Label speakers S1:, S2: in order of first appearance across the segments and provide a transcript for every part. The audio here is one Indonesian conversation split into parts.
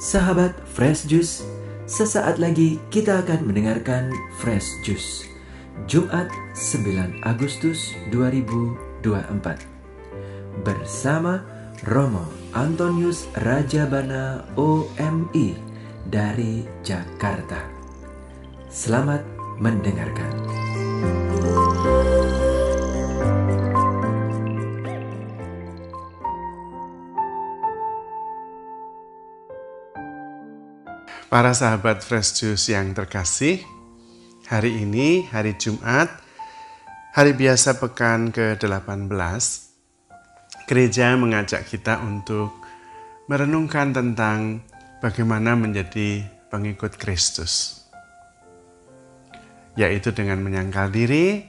S1: Sahabat Fresh Juice, sesaat lagi kita akan mendengarkan Fresh Juice Jumat 9 Agustus 2024 bersama Romo Antonius Rajabana OMI dari Jakarta. Selamat mendengarkan.
S2: Para sahabat Fresh Juice yang terkasih, hari ini hari Jumat, hari biasa pekan ke-18, gereja mengajak kita untuk merenungkan tentang bagaimana menjadi pengikut Kristus, yaitu dengan menyangkal diri,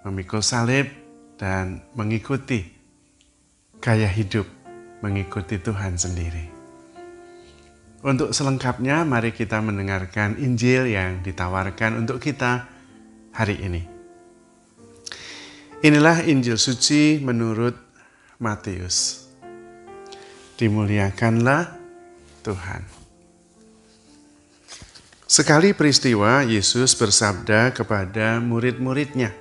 S2: memikul salib, dan mengikuti gaya hidup, mengikuti Tuhan sendiri. Untuk selengkapnya, mari kita mendengarkan Injil yang ditawarkan untuk kita hari ini. Inilah Injil suci menurut Matius. Dimuliakanlah Tuhan. Sekali peristiwa, Yesus bersabda kepada murid-muridnya,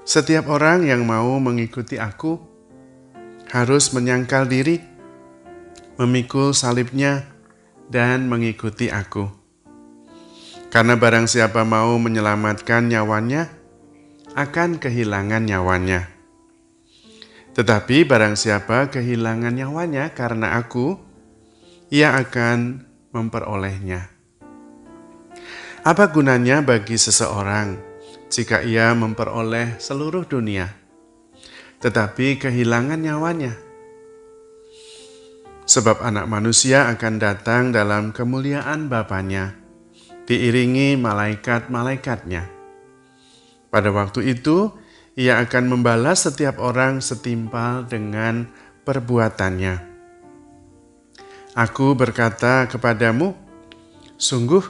S2: "Setiap orang yang mau mengikuti aku harus menyangkal diri, memikul salibnya, dan mengikuti aku. Karena barang siapa mau menyelamatkan nyawanya, akan kehilangan nyawanya. Tetapi barang siapa kehilangan nyawanya karena aku, ia akan memperolehnya. Apa gunanya bagi seseorang jika ia memperoleh seluruh dunia, tetapi kehilangan nyawanya? Sebab anak manusia akan datang dalam kemuliaan Bapanya, diiringi malaikat-malaikatnya. Pada waktu itu, ia akan membalas setiap orang setimpal dengan perbuatannya. Aku berkata kepadamu, sungguh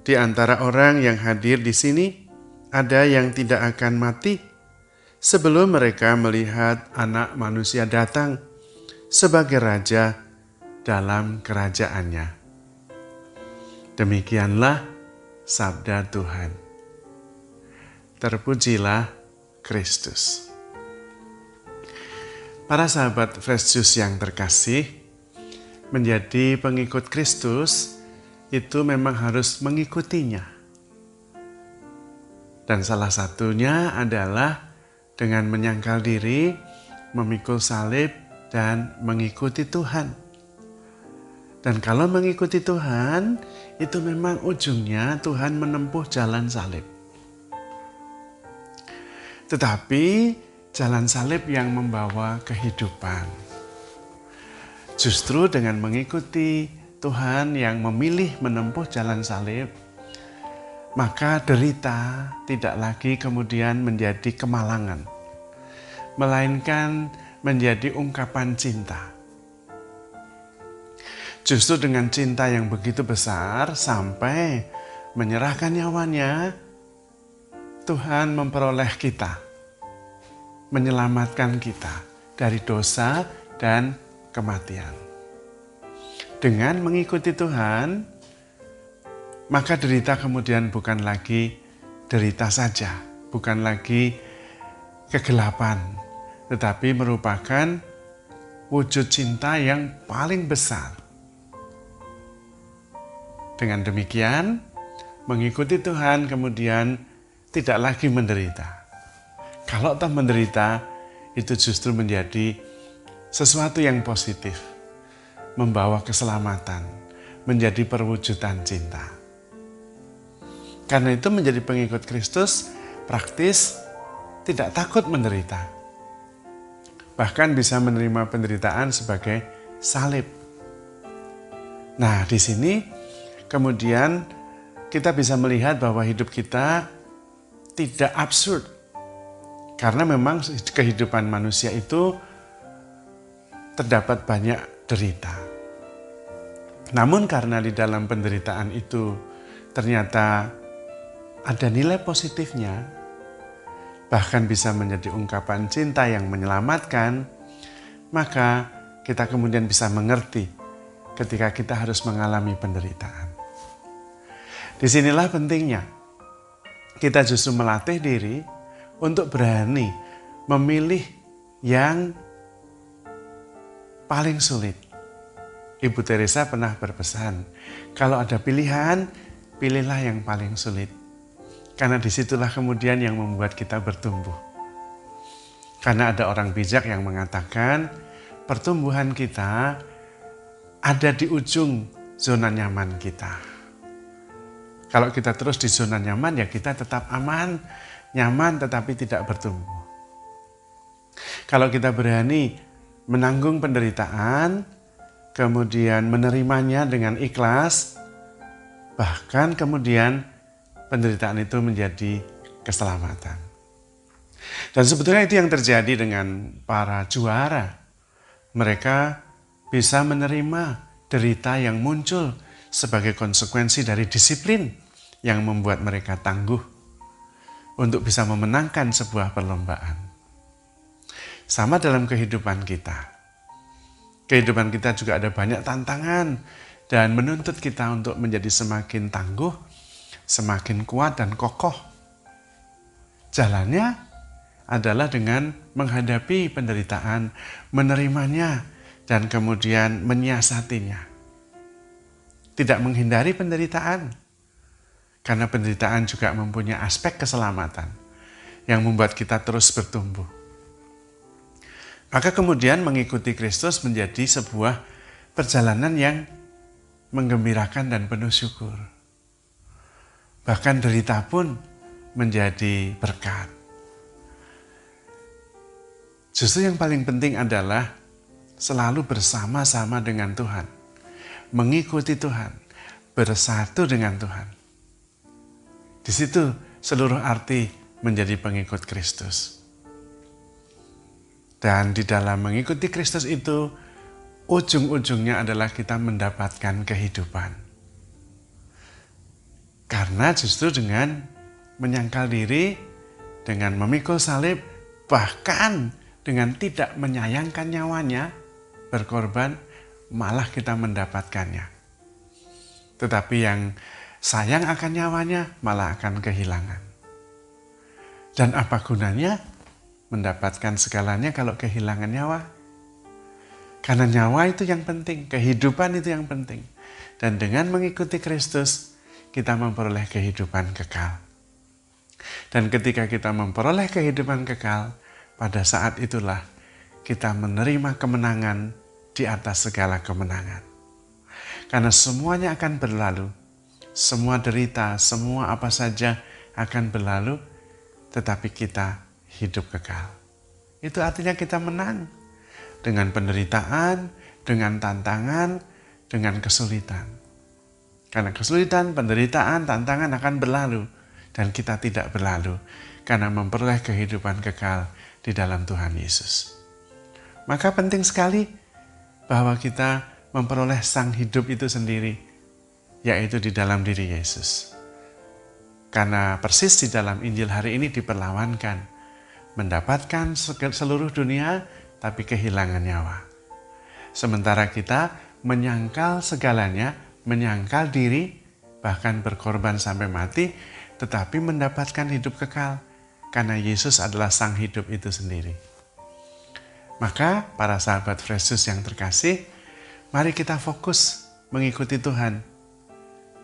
S2: di antara orang yang hadir di sini, ada yang tidak akan mati sebelum mereka melihat Anak Manusia datang sebagai Raja dalam kerajaannya." Demikianlah sabda Tuhan. Terpujilah Kristus. Para sahabat Fresh Juice yang terkasih, menjadi pengikut Kristus itu memang harus mengikutinya. Dan salah satunya adalah dengan menyangkal diri, memikul salib, dan mengikuti Tuhan. Dan kalau mengikuti Tuhan, itu memang ujungnya Tuhan menempuh jalan salib. Tetapi jalan salib yang membawa kehidupan. Justru dengan mengikuti Tuhan yang memilih menempuh jalan salib, maka derita tidak lagi kemudian menjadi kemalangan, melainkan menjadi ungkapan cinta. Justru dengan cinta yang begitu besar sampai menyerahkan nyawanya, Tuhan memperoleh kita, menyelamatkan kita dari dosa dan kematian. Dengan mengikuti Tuhan, maka derita kemudian bukan lagi derita saja, bukan lagi kegelapan, tetapi merupakan wujud cinta yang paling besar. Dengan demikian, mengikuti Tuhan kemudian tidak lagi menderita. Kalau toh menderita, itu justru menjadi sesuatu yang positif, membawa keselamatan, menjadi perwujudan cinta. Karena itu menjadi pengikut Kristus praktis tidak takut menderita. Bahkan bisa menerima penderitaan sebagai salib. Nah, di sini kemudian kita bisa melihat bahwa hidup kita tidak absurd. Karena memang kehidupan manusia itu terdapat banyak derita. Namun karena di dalam penderitaan itu ternyata ada nilai positifnya, bahkan bisa menjadi ungkapan cinta yang menyelamatkan, maka kita kemudian bisa mengerti ketika kita harus mengalami penderitaan. Disinilah pentingnya kita justru melatih diri untuk berani memilih yang paling sulit. Ibu Teresa pernah berpesan, kalau ada pilihan, pilihlah yang paling sulit. Karena disitulah kemudian yang membuat kita bertumbuh. Karena ada orang bijak yang mengatakan, pertumbuhan kita ada di ujung zona nyaman kita. Kalau kita terus di zona nyaman, ya kita tetap aman, nyaman tetapi tidak bertumbuh. Kalau kita berani menanggung penderitaan, kemudian menerimanya dengan ikhlas, bahkan kemudian penderitaan itu menjadi keselamatan. Dan sebetulnya itu yang terjadi dengan para juara. Mereka bisa menerima derita yang muncul sebagai konsekuensi dari disiplin yang membuat mereka tangguh untuk bisa memenangkan sebuah perlombaan. Sama dalam kehidupan kita. Kehidupan kita juga ada banyak tantangan dan menuntut kita untuk menjadi semakin tangguh, semakin kuat dan kokoh. Jalannya adalah dengan menghadapi penderitaan, menerimanya, dan kemudian menyiasatinya. Tidak menghindari penderitaan, karena penderitaan juga mempunyai aspek keselamatan yang membuat kita terus bertumbuh. Maka kemudian mengikuti Kristus menjadi sebuah perjalanan yang menggembirakan dan penuh syukur. Bahkan derita pun menjadi berkat. Justru yang paling penting adalah selalu bersama-sama dengan Tuhan, mengikuti Tuhan, bersatu dengan Tuhan. Di situ seluruh arti menjadi pengikut Kristus. Dan di dalam mengikuti Kristus itu, ujung-ujungnya adalah kita mendapatkan kehidupan. Karena justru dengan menyangkal diri, dengan memikul salib, bahkan dengan tidak menyayangkan nyawanya, berkorban, malah kita mendapatkannya. Tetapi yang sayang akan nyawanya, malah akan kehilangan. Dan apa gunanya mendapatkan segalanya kalau kehilangan nyawa? Karena nyawa itu yang penting, kehidupan itu yang penting. Dan dengan mengikuti Kristus, kita memperoleh kehidupan kekal. Dan ketika kita memperoleh kehidupan kekal, pada saat itulah kita menerima kemenangan di atas segala kemenangan. Karena semuanya akan berlalu, semua derita, semua apa saja akan berlalu, tetapi kita hidup kekal. Itu artinya kita menang dengan penderitaan, dengan tantangan, dengan kesulitan. Karena kesulitan, penderitaan, tantangan akan berlalu dan kita tidak berlalu karena memperoleh kehidupan kekal di dalam Tuhan Yesus. Maka penting sekali bahwa kita memperoleh sang hidup itu sendiri, yaitu di dalam diri Yesus. Karena persis di dalam Injil hari ini diperlawankan, mendapatkan seluruh dunia, tapi kehilangan nyawa. Sementara kita menyangkal segalanya, menyangkal diri, bahkan berkorban sampai mati, tetapi mendapatkan hidup kekal, karena Yesus adalah sang hidup itu sendiri. Maka para sahabat Fresh Juice yang terkasih, mari kita fokus mengikuti Tuhan,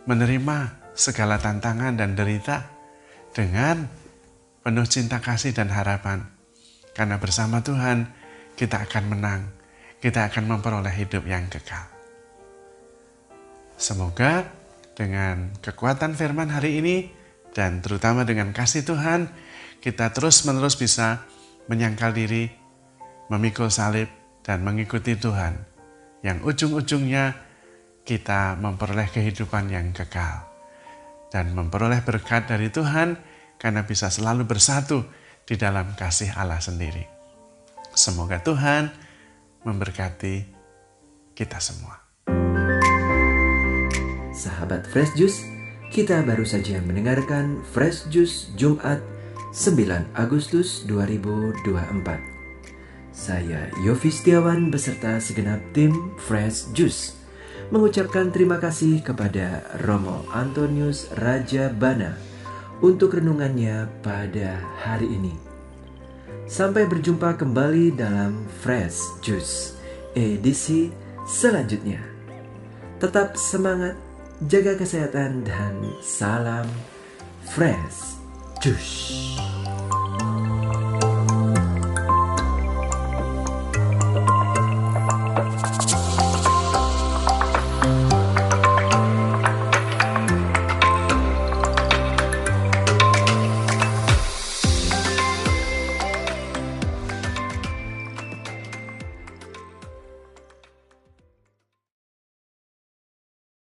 S2: menerima segala tantangan dan derita dengan penuh cinta kasih dan harapan. Karena bersama Tuhan kita akan menang, kita akan memperoleh hidup yang kekal. Semoga dengan kekuatan firman hari ini dan terutama dengan kasih Tuhan, kita terus-menerus bisa menyangkal diri, memikul salib dan mengikuti Tuhan, yang ujung-ujungnya kita memperoleh kehidupan yang kekal dan memperoleh berkat dari Tuhan, karena bisa selalu bersatu di dalam kasih Allah sendiri. Semoga Tuhan memberkati kita semua.
S1: Sahabat Fresh Juice, kita baru saja mendengarkan Fresh Juice Jumat 9 Agustus 2024. Saya Yofi Setiawan beserta segenap tim Fresh Juice mengucapkan terima kasih kepada Romo Antonius Rajabana untuk renungannya pada hari ini. Sampai berjumpa kembali dalam Fresh Juice edisi selanjutnya. Tetap semangat, jaga kesehatan, dan salam Fresh Juice.